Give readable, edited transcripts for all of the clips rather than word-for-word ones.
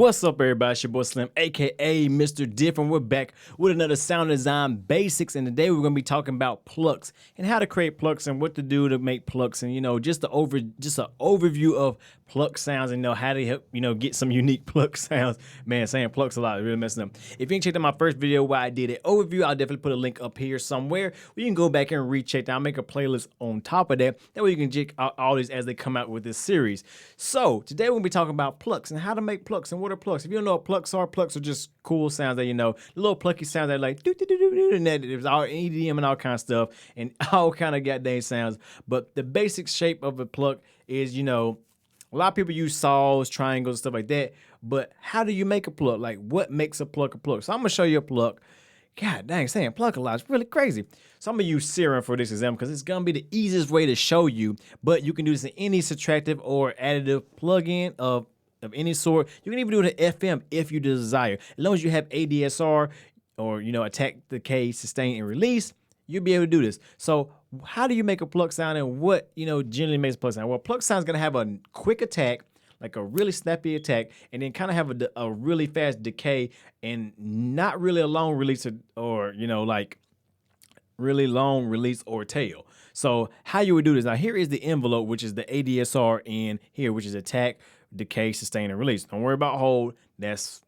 What's up, everybody? It's your boy Slim, aka Mr. Different. We're back with another sound design basics, and today we're gonna be talking about plucks and how to create plucks and what to do to make plucks, and just an overview of pluck sounds and how to help get some unique pluck sounds. Man, saying plucks a lot is really messing up. If you ain't checked out my first video where I did an overview, I'll definitely put a link up here somewhere where you can go back and recheck that. I'll make a playlist on top of that. That way you can check out all these as they come out with this series. So today we're gonna be talking about plucks and how to make plucks and what are plucks. If you don't know what plucks are just cool sounds that the little plucky sounds that like do do do do do, and that there's all EDM and all kind of stuff and all kind of goddamn sounds. But the basic shape of a pluck is a lot of people use saws, triangles, stuff like that. But how do you make a pluck? Like, what makes a pluck a pluck? So I'm gonna show you a pluck. God dang, saying pluck a lot is really crazy. So I'm gonna use serum for this example because it's gonna be the easiest way to show you. But you can do this in any subtractive or additive plugin of any sort. You can even do it in FM if you desire. As long as you have ADSR or attack, decay, sustain, and release, you'll be able to do this. So how do you make a pluck sound and what generally makes a pluck sound? Well, pluck sound is gonna have a quick attack, like a really snappy attack, and then kind of have a really fast decay and not really a long release or like really long release or tail. So how you would do this, now here is the envelope, which is the ADSR, and here, which is attack, decay, sustain, and release. Don't worry about hold. That's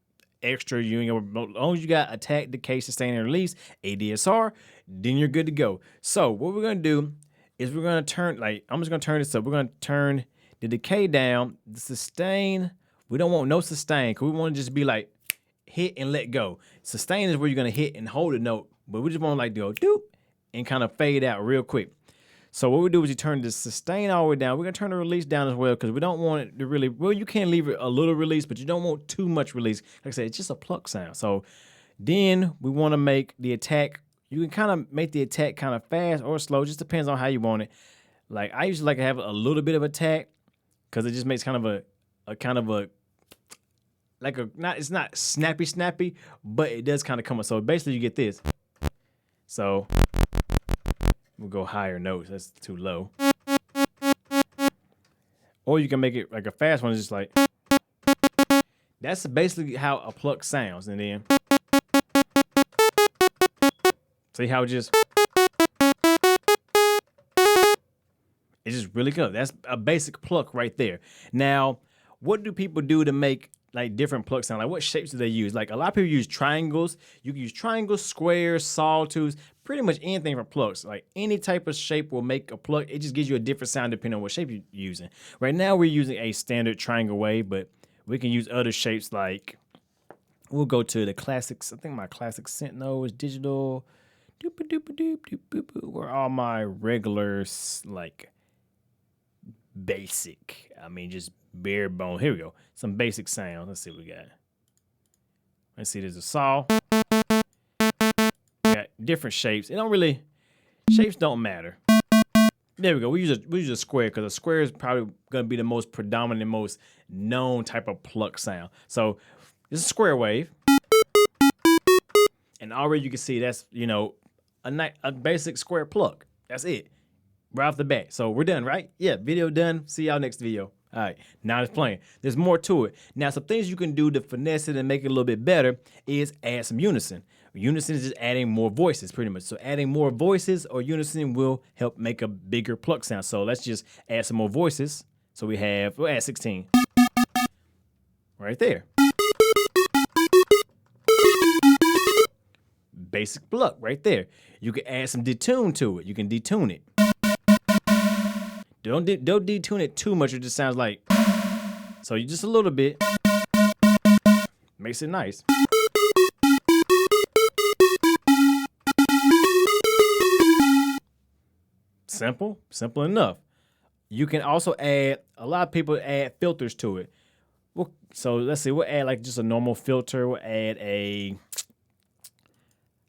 extra. As long as you got attack, decay, sustain, and release, ADSR, then you're good to go. So what we're gonna do is we're gonna turn, I'm just gonna turn this up. We're gonna turn the decay down, the sustain. We don't want no sustain because we want to just be like hit and let go. Sustain is where you're gonna hit and hold a note, but we just want to go doop and kind of fade out real quick. So what we do is you turn the sustain all the way down. We're gonna turn the release down as well because we don't want it to really, well, you can leave it a little release, but you don't want too much release. Like I said, it's just a pluck sound. So then we want to make the attack. You can kind of make the attack kind of fast or slow, just depends on how you want it. Like I usually like to have a little bit of attack because it just makes kind of it's not snappy, but it does kind of come up. So basically you get this. So we'll go higher notes. That's too low. Or you can make it like a fast one. It's just like, that's basically how a pluck sounds. And then see how it's just really good. That's a basic pluck right there. Now, what do people do to make like different pluck sound? Like what shapes do they use? Like a lot of people use triangles. You can use triangles, squares, sawtooths, pretty much anything for plucks. Like any type of shape will make a pluck. It just gives you a different sound depending on what shape you're using. Right now we're using a standard triangle wave, but we can use other shapes. Like we'll go to the classics. I think my classic Sentinel is digital. Where all my regulars like basic. I mean just bare bone. Here we go. Some basic sounds. Let's see what we got. Let's see, there's a saw. We got different shapes. Shapes don't matter. There we go. We use a square because a square is probably gonna be the most predominant, most known type of pluck sound. So this is a square wave. And already you can see that's a basic square pluck. That's it. Right off the bat. So we're done, right? Yeah, video done. See y'all next video. All right, now it's playing. There's more to it. Now, some things you can do to finesse it and make it a little bit better is add some unison. Unison is just adding more voices, pretty much. So adding more voices or unison will help make a bigger pluck sound. So let's just add some more voices. So we'll add 16. Right there. Basic pluck right there. You can add some detune to it. You can detune it. Don't detune it too much. It just sounds like, so you just a little bit makes it nice. Simple enough. You can also add, a lot of people add filters to it. Well, so let's see, we'll add like just a normal filter. We'll add a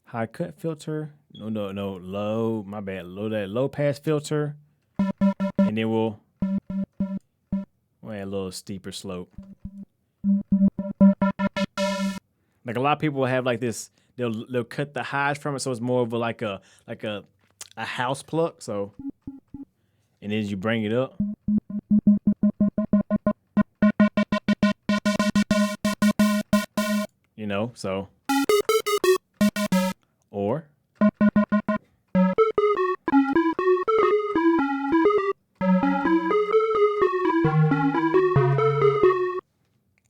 high cut filter. No, low, my bad. Low pass filter. And then we'll add a little steeper slope. Like a lot of people will have like this, they'll cut the highs from it so it's more of a house pluck. So, and then as you bring it up. know, so. Or.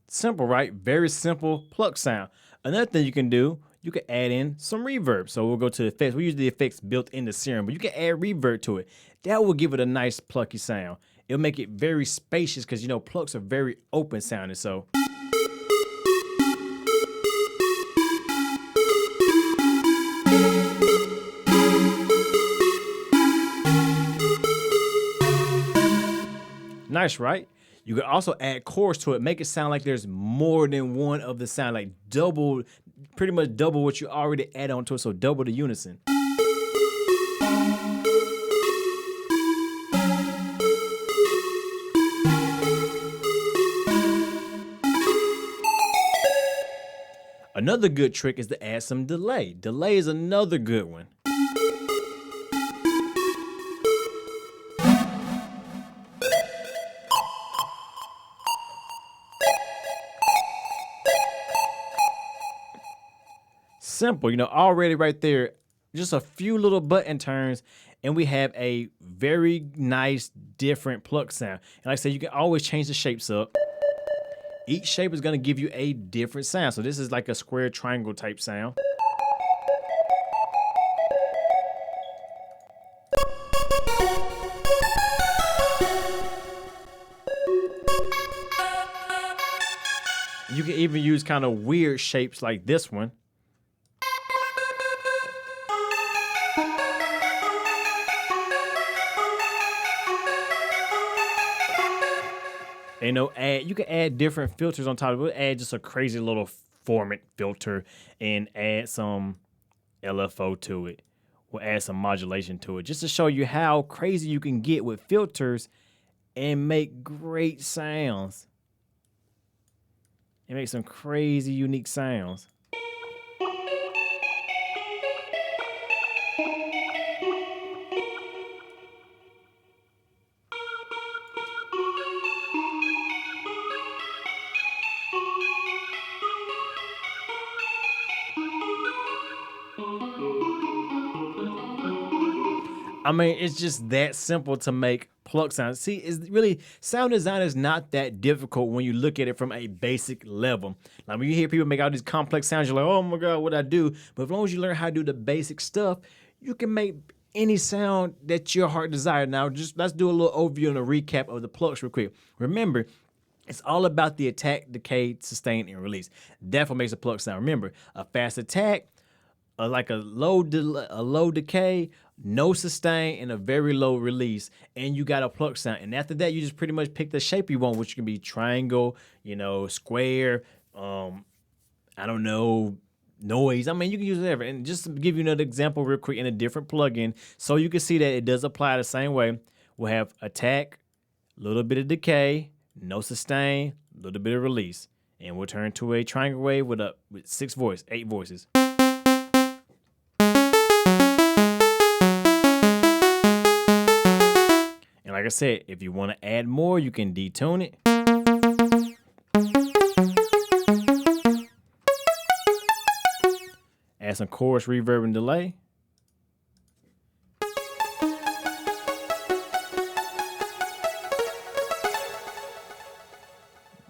Simple, right? Very simple pluck sound. Another thing you can do, you can add in some reverb. So we'll go to effects. We use the effects built in the Serum, but you can add reverb to it. That will give it a nice plucky sound. It'll make it very spacious because, you know, plucks are very open sounding. So. Nice, right? You can also add chorus to it, make it sound like there's more than one of the sound, like double, pretty much double what you already add onto it, so double the unison. Another good trick is to add some delay. Delay is another good one. Simple, you know, already right there, just a few little button turns, and we have a very nice, different pluck sound. And like I said, you can always change the shapes up. Each shape is going to give you a different sound. So this is like a square triangle type sound. You can even use kind of weird shapes like this one. You know, you can add different filters on top of it. We'll add just a crazy little format filter and add some LFO to it. We'll add some modulation to it just to show you how crazy you can get with filters and make great sounds. And make some crazy, unique sounds. I mean, it's just that simple to make pluck sounds. See, it's really, sound design is not that difficult when you look at it from a basic level. Like when you hear people make all these complex sounds, you're like, oh my God, what'd I do? But as long as you learn how to do the basic stuff, you can make any sound that your heart desires. Now, just let's do a little overview and a recap of the plucks real quick. Remember, it's all about the attack, decay, sustain, and release. That's what makes a pluck sound. Remember, a fast attack, like a low decay, no sustain, and a very low release, and you got a pluck sound. And after that, you just pretty much pick the shape you want, which can be triangle, you know, square, I don't know, noise. I mean, you can use whatever. And just to give you another example real quick in a different plugin, so you can see that it does apply the same way. We'll have attack, a little bit of decay, no sustain, a little bit of release, and we'll turn to a triangle wave with 8 voices. And like I said, if you want to add more, you can detune it. Add some chorus, reverb, and delay.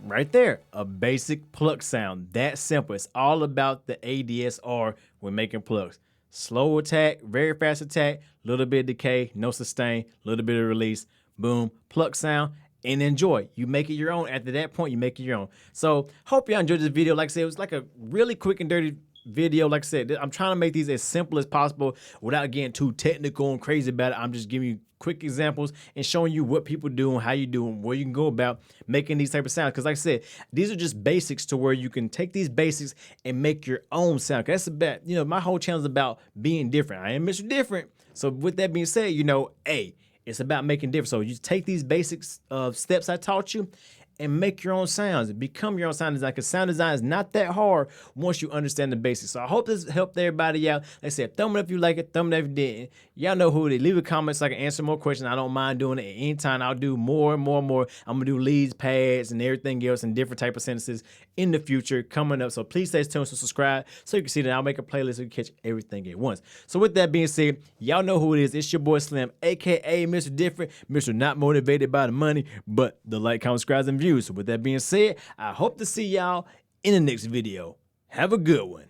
Right there, a basic pluck sound. That simple. It's all about the ADSR when making plucks. Slow attack, very fast attack, little bit of decay, no sustain, little bit of release, boom, pluck sound, and enjoy. You make it your own. After that point, you make it your own. So hope y'all enjoyed this video. Like I said, it was like a really quick and dirty video. Like I said, I'm trying to make these as simple as possible without getting too technical and crazy about it. I'm just giving you quick examples and showing you what people do and how you do them, where you can go about making these type of sounds. Because like I said, these are just basics to where you can take these basics and make your own sound. That's about, you know, my whole channel is about being different. I am Mr. Different. So with that being said, you know, it's about making different. So you take these basics steps I taught you and make your own sounds. Become your own sound design, because sound design is not that hard once you understand the basics. So I hope this helped everybody out. Like I said, thumb it up if you like it, thumb it up if you didn't. Y'all know who it is. Leave a comment so I can answer more questions. I don't mind doing it at any time. I'll do more and more and more. I'm gonna do leads, pads, and everything else and different type of sentences in the future coming up. So please stay tuned, so subscribe so you can see that I'll make a playlist so you can catch everything at once. So with that being said, y'all know who it is. It's your boy Slim, aka Mr. Different, Mr. Not Motivated by the Money, but the like, comment, subscribe, and views. So with that being said, I hope to see y'all in the next video. Have a good one.